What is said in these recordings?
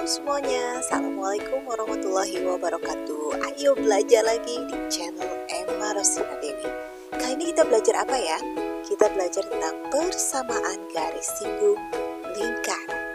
semuanya, Assalamualaikum warahmatullahi wabarakatuh. Ayo belajar lagi di channel Emma Rosina Dewi. Kali ini kita belajar apa ya? Kita belajar tentang persamaan garis singgung lingkar.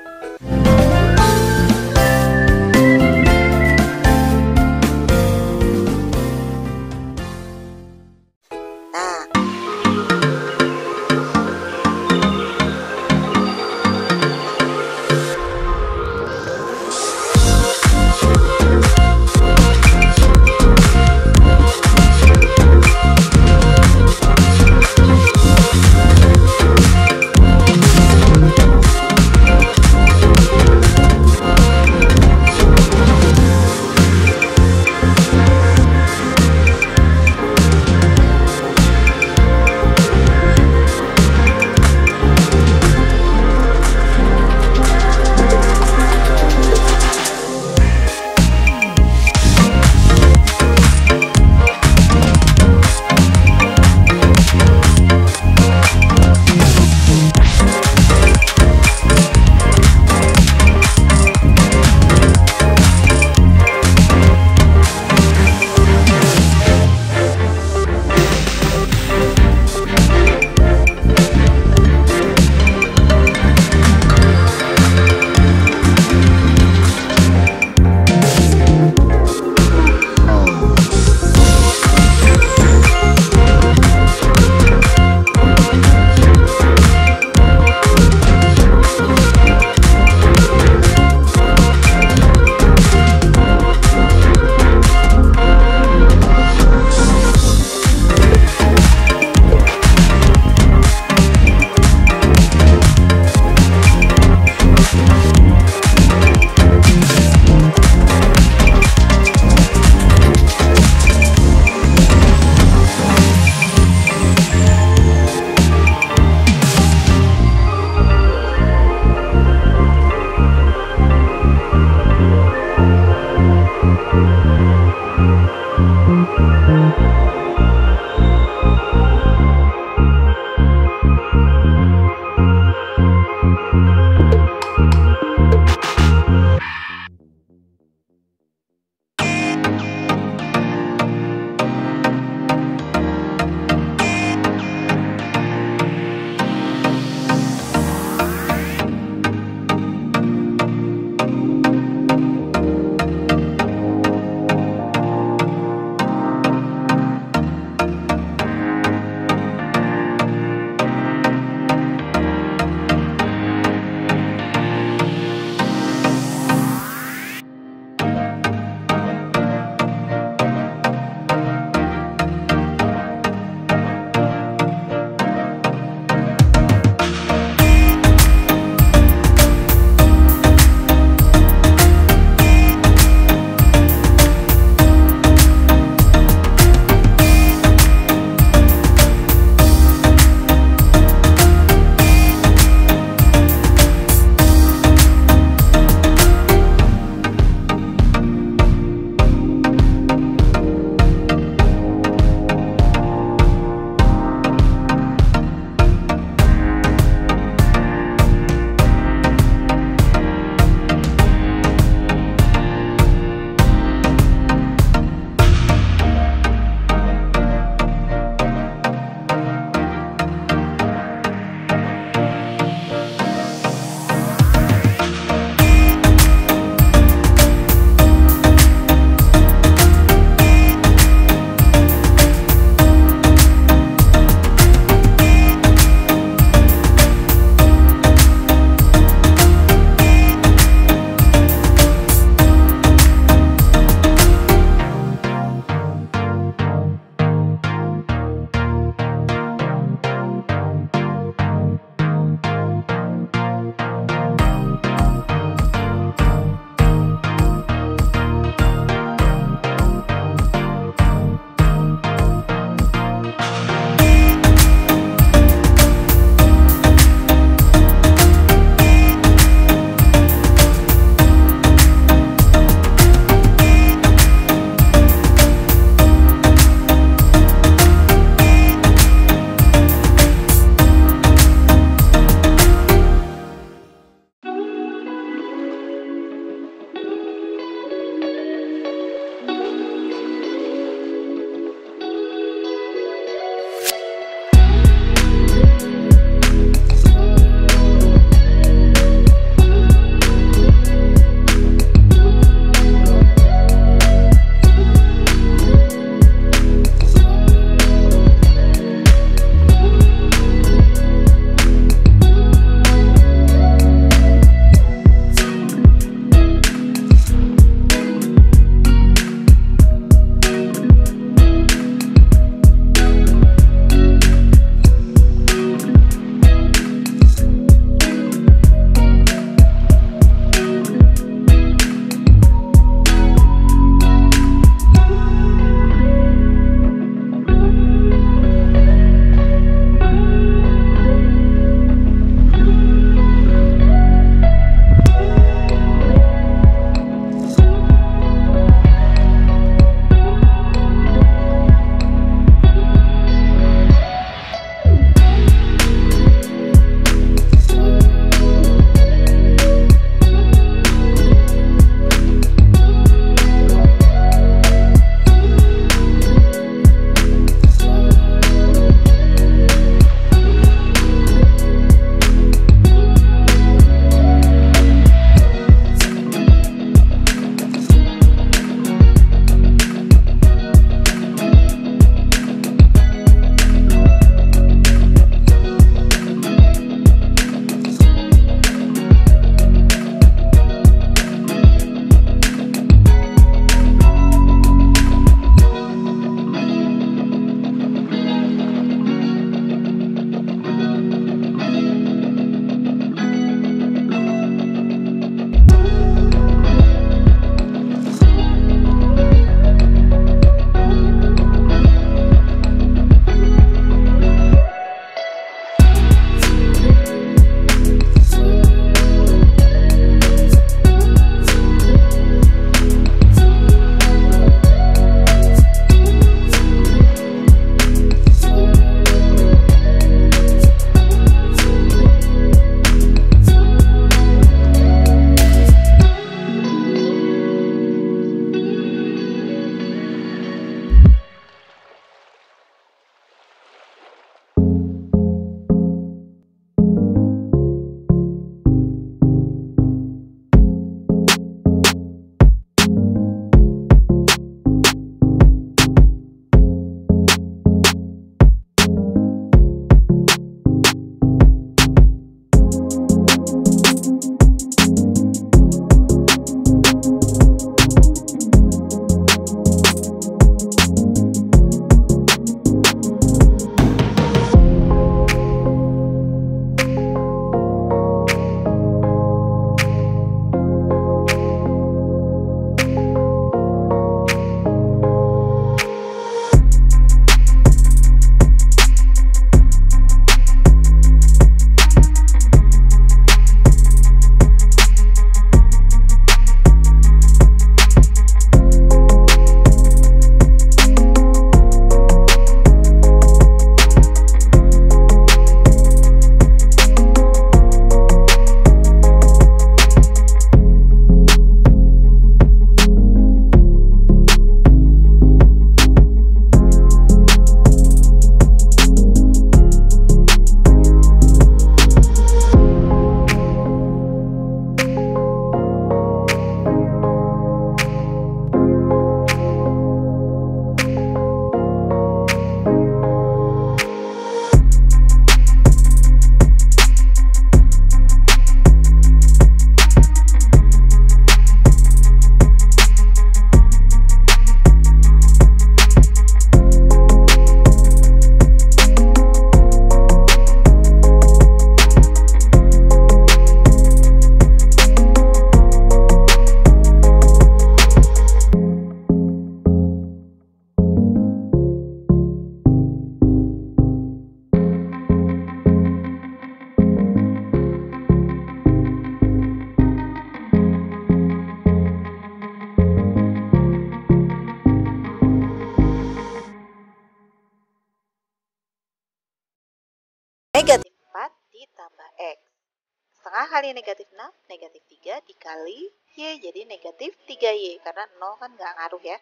kali negatif 6, negatif 3 dikali Y, jadi negatif 3Y. Karena 0 kan nggak ngaruh ya.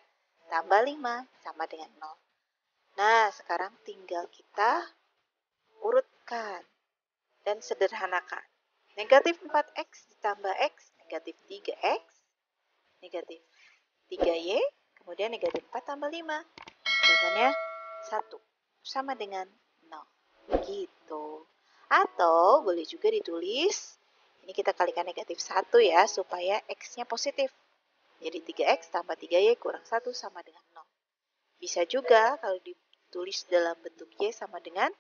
Tambah 5 sama dengan 0. Nah, sekarang tinggal kita urutkan dan sederhanakan. Negatif 4X ditambah X, negatif 3X, negatif 3Y, kemudian negatif 4 tambah 5. Jawabannya 1, sama dengan 0. Gitu. Atau boleh juga ditulis, ini kita kalikan negatif 1 ya, supaya X-nya positif. Jadi 3X tambah 3Y kurang 1 sama dengan 0. Bisa juga kalau ditulis dalam bentuk Y sama dengan,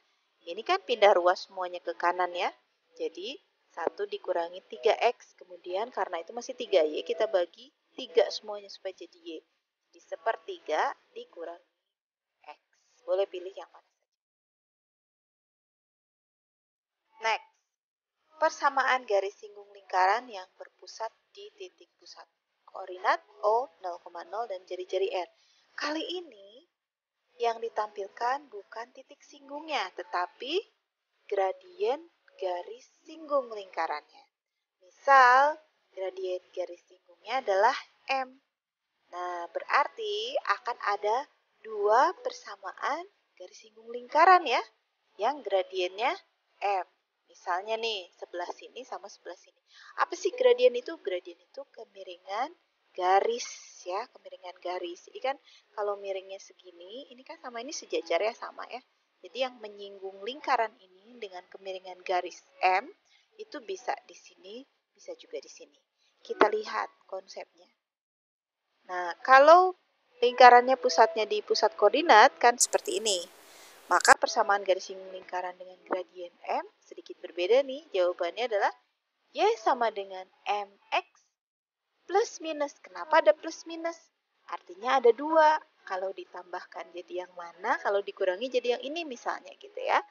ini kan pindah ruas semuanya ke kanan ya. Jadi 1 dikurangi 3X, kemudian karena itu masih 3Y, kita bagi 3 semuanya supaya jadi Y. Jadi sepertiga dikurangi X. Boleh pilih yang mana saja. Next, persamaan garis singgung lingkaran yang berpusat di titik pusat. Koordinat O 0,0 dan jari-jari R. Kali ini yang ditampilkan bukan titik singgungnya, tetapi gradien garis singgung lingkarannya. Misal, gradien garis singgungnya adalah M. Nah, berarti akan ada dua persamaan garis singgung lingkaran ya, yang gradiennya M. Misalnya nih, sebelah sini sama sebelah sini. Apa sih gradien itu? Gradien itu kemiringan garis ya, kemiringan garis. Jadi kan kalau miringnya segini, ini kan sama ini sejajar ya, sama ya. Jadi yang menyinggung lingkaran ini dengan kemiringan garis M, itu bisa di sini, bisa juga di sini. Kita lihat konsepnya. Nah, kalau lingkarannya pusatnya di pusat koordinat kan seperti ini. Maka persamaan garis singgung lingkaran dengan gradien M sedikit berbeda nih. Jawabannya adalah Y sama dengan MX plus minus. Kenapa ada plus minus? Artinya ada dua. Kalau ditambahkan jadi yang mana, kalau dikurangi jadi yang ini misalnya gitu ya.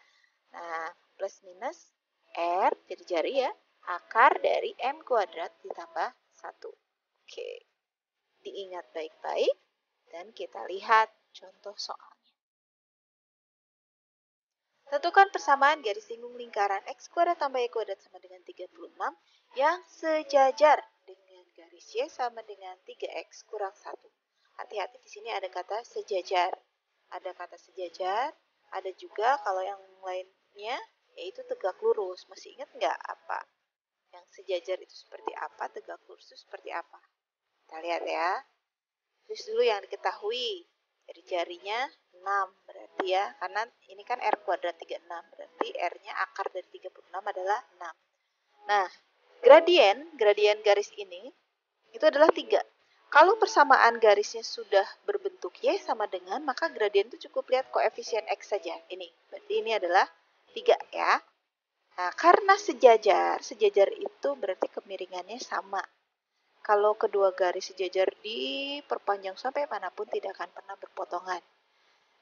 Nah, plus minus R, jari-jari ya, akar dari M kuadrat ditambah 1. Oke, diingat baik-baik dan kita lihat contoh soal. Tentukan persamaan garis singgung lingkaran X kuadrat tambah Y kuadrat sama dengan 36 yang sejajar dengan garis Y sama dengan 3X kurang 1. Hati-hati di sini ada kata sejajar. Ada kata sejajar, ada juga kalau yang lainnya yaitu tegak lurus. Masih ingat nggak apa? Yang sejajar itu seperti apa, tegak lurus itu seperti apa? Kita lihat ya. Terus dulu yang diketahui. Dari jarinya 6 berarti ya, karena ini kan R kuadrat 36, berarti R-nya akar dari 36 adalah 6. Nah, gradien garis ini itu adalah 3. Kalau persamaan garisnya sudah berbentuk Y sama dengan, maka gradien itu cukup lihat koefisien X saja. Ini, berarti ini adalah 3 ya. Nah, karena sejajar itu berarti kemiringannya sama. Kalau kedua garis sejajar diperpanjang sampai manapun tidak akan pernah berpotongan.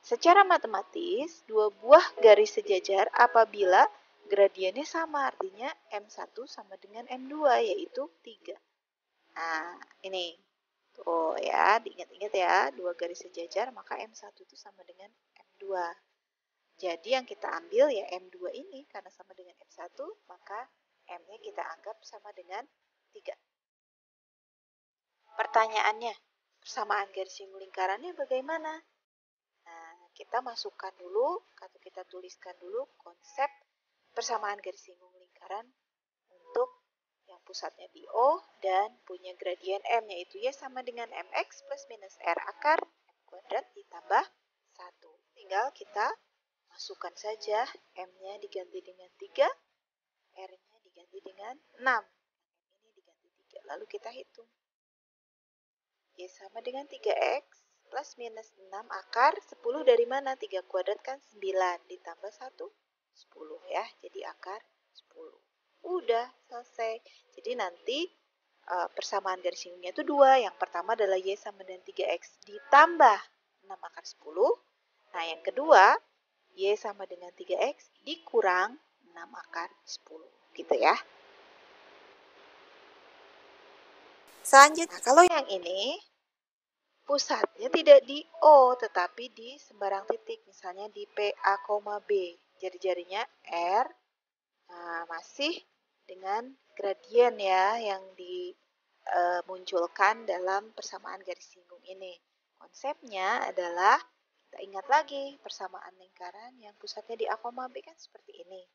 Secara matematis, dua buah garis sejajar apabila gradiennya sama, artinya M1 sama dengan M2, yaitu 3. Nah, ini. Tuh ya, diingat-ingat ya, dua garis sejajar, maka M1 itu sama dengan M2. Jadi yang kita ambil ya M2 ini, karena sama dengan M1, maka M-nya kita anggap sama dengan 3. Pertanyaannya, persamaan garis singgung lingkarannya bagaimana? Nah, kita masukkan dulu, atau kita tuliskan dulu konsep persamaan garis singgung lingkaran untuk yang pusatnya di O dan punya gradien M, yaitu Y sama dengan MX plus minus R akar M kuadrat ditambah 1. Tinggal kita masukkan saja, M-nya diganti dengan 3, R-nya diganti dengan 6. Ini diganti 3, lalu kita hitung. Y sama dengan 3X plus minus 6 akar 10 dari mana? 3 kuadrat kan 9 ditambah 1, 10 ya. Jadi akar 10. Udah selesai. Jadi nanti persamaan garis singgungnya itu 2. Yang pertama adalah Y sama dengan 3X ditambah 6 akar 10. Nah yang kedua, Y sama dengan 3X dikurang 6 akar 10. Gitu ya. Selanjutnya, kalau yang ini pusatnya tidak di O, tetapi di sembarang titik, misalnya di PA, B. Jari-jarinya R, nah, masih dengan gradien ya yang dimunculkan dalam persamaan garis singgung ini. Konsepnya adalah kita ingat lagi persamaan lingkaran yang pusatnya di A, B kan seperti ini.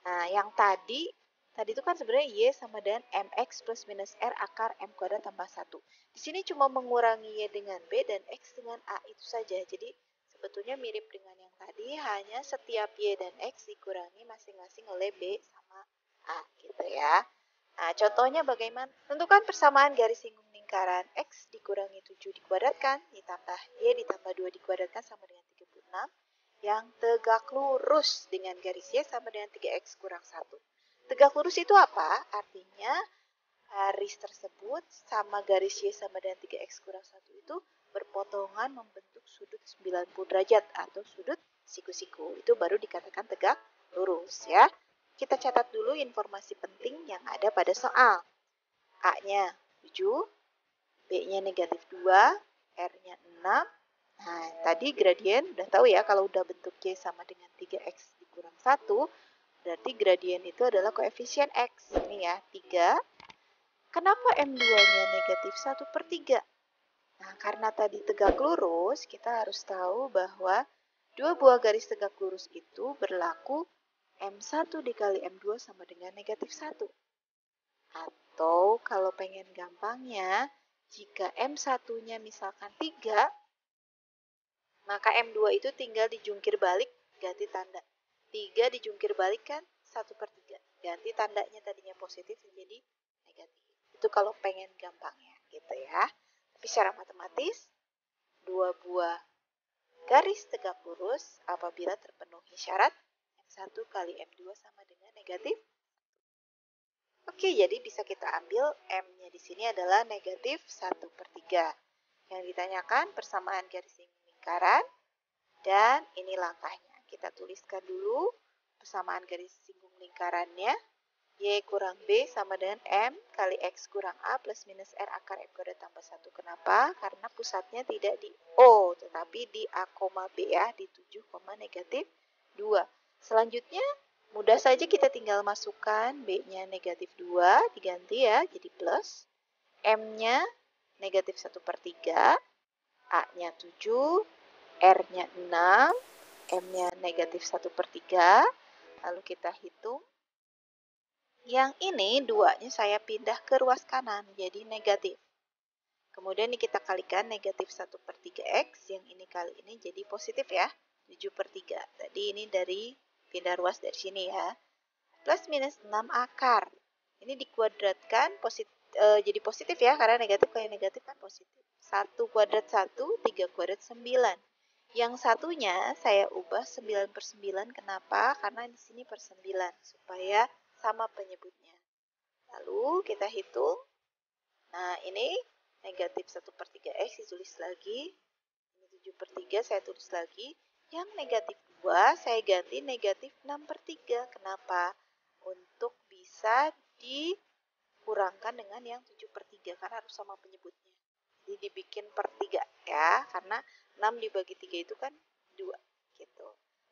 Nah, yang tadi itu kan sebenarnya Y sama dengan MX plus minus R akar M kuadrat tambah 1. Di sini cuma mengurangi Y dengan B dan X dengan A itu saja. Jadi sebetulnya mirip dengan yang tadi, hanya setiap Y dan X dikurangi masing-masing oleh B sama A gitu ya. Nah, contohnya bagaimana? Tentukan persamaan garis singgung lingkaran X dikurangi 7 dikuadratkan ditambah Y ditambah 2 dikuadratkan sama dengan 36 yang tegak lurus dengan garis Y sama dengan 3X kurang 1. Tegak lurus itu apa? Artinya garis tersebut sama garis Y sama dengan 3X kurang 1 itu berpotongan membentuk sudut 90 derajat atau sudut siku-siku. Itu baru dikatakan tegak lurus ya. Kita catat dulu informasi penting yang ada pada soal. A-nya 7, B-nya negatif 2, R-nya 6. Nah, tadi gradien udah tahu ya, kalau udah bentuk Y sama dengan 3X dikurang 1, berarti gradien itu adalah koefisien X. Ini ya, 3. Kenapa M2-nya negatif 1/3? Nah, karena tadi tegak lurus, kita harus tahu bahwa dua buah garis tegak lurus itu berlaku M1 dikali M2 sama dengan negatif 1. Atau kalau pengen gampangnya, jika M1-nya misalkan 3, maka M2 itu tinggal dijungkir balik, ganti tanda. 3 dijungkir balik kan 1/3. Ganti tandanya tadinya positif menjadi negatif. Itu kalau pengen gampangnya gitu ya. Tapi secara matematis, dua buah garis tegak lurus apabila terpenuhi syarat M1 kali M2 sama dengan negatif. Oke, jadi bisa kita ambil M-nya di sini adalah negatif 1/3. Yang ditanyakan persamaan garis singgung lingkaran. Dan ini langkahnya. Kita tuliskan dulu persamaan garis singgung lingkarannya. Y kurang B sama dengan M kali X kurang A plus minus R akar M kuadrat tambah 1. Kenapa? Karena pusatnya tidak di O, tetapi di A, B ya, di 7, negatif 2. Selanjutnya, mudah saja kita tinggal masukkan B-nya negatif 2, diganti ya, jadi plus. M-nya negatif 1/3, A-nya 7, R-nya 6, M-nya negatif 1/3, lalu kita hitung. Yang ini 2-nya saya pindah ke ruas kanan, jadi negatif. Kemudian ini kita kalikan negatif 1/3X, yang ini kali ini jadi positif ya, 7/3. Tadi ini dari pindah ruas dari sini ya. Plus minus 6 akar. Ini dikuadratkan jadi positif ya, karena negatif kali negatif kan positif. 1 kuadrat 1, 3 kuadrat 9. Yang satunya saya ubah 9/9. Kenapa? Karena di sini per 9 supaya sama penyebutnya. Lalu kita hitung. Nah, ini negatif 1/3X ditulis lagi. Ini 7/3 saya tulis lagi. Yang negatif 2 saya ganti negatif 6/3. Kenapa? Untuk bisa dikurangkan dengan yang 7/3 karena harus sama penyebutnya. Jadi dibikin per 3 ya, karena 6 dibagi 3 itu kan 2 gitu.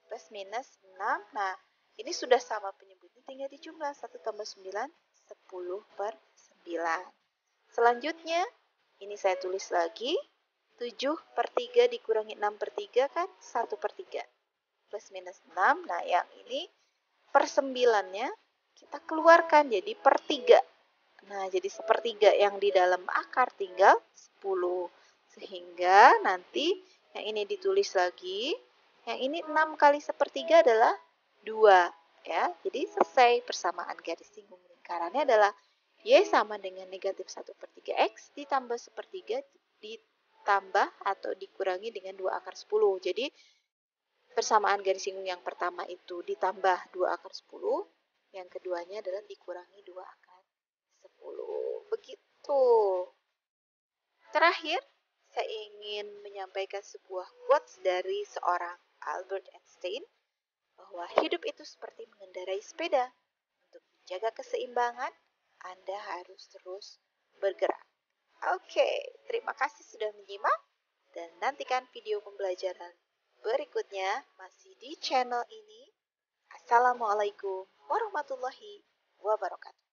Plus minus 6, nah ini sudah sama penyebutnya, tinggal dijumlah 1 tambah 9, 10/9. Selanjutnya, ini saya tulis lagi, 7/3 dikurangi 6/3 kan 1/3. Plus minus 6, nah yang ini per 9-nya kita keluarkan jadi per 3. Nah, jadi 1/3 yang di dalam akar tinggal 10. Sehingga nanti yang ini ditulis lagi. Yang ini 6 kali 1/3 adalah 2. Ya, jadi selesai persamaan garis singgung lingkarannya adalah Y sama dengan negatif 1/3X ditambah 1/3 ditambah atau dikurangi dengan 2 akar 10. Jadi, persamaan garis singgung yang pertama itu ditambah 2 akar 10. Yang keduanya adalah dikurangi 2 akar 10. Begitu. Terakhir, saya ingin menyampaikan sebuah quotes dari seorang Albert Einstein bahwa hidup itu seperti mengendarai sepeda. Untuk menjaga keseimbangan, Anda harus terus bergerak. Oke, terima kasih sudah menyimak dan nantikan video pembelajaran berikutnya masih di channel ini. Assalamualaikum warahmatullahi wabarakatuh.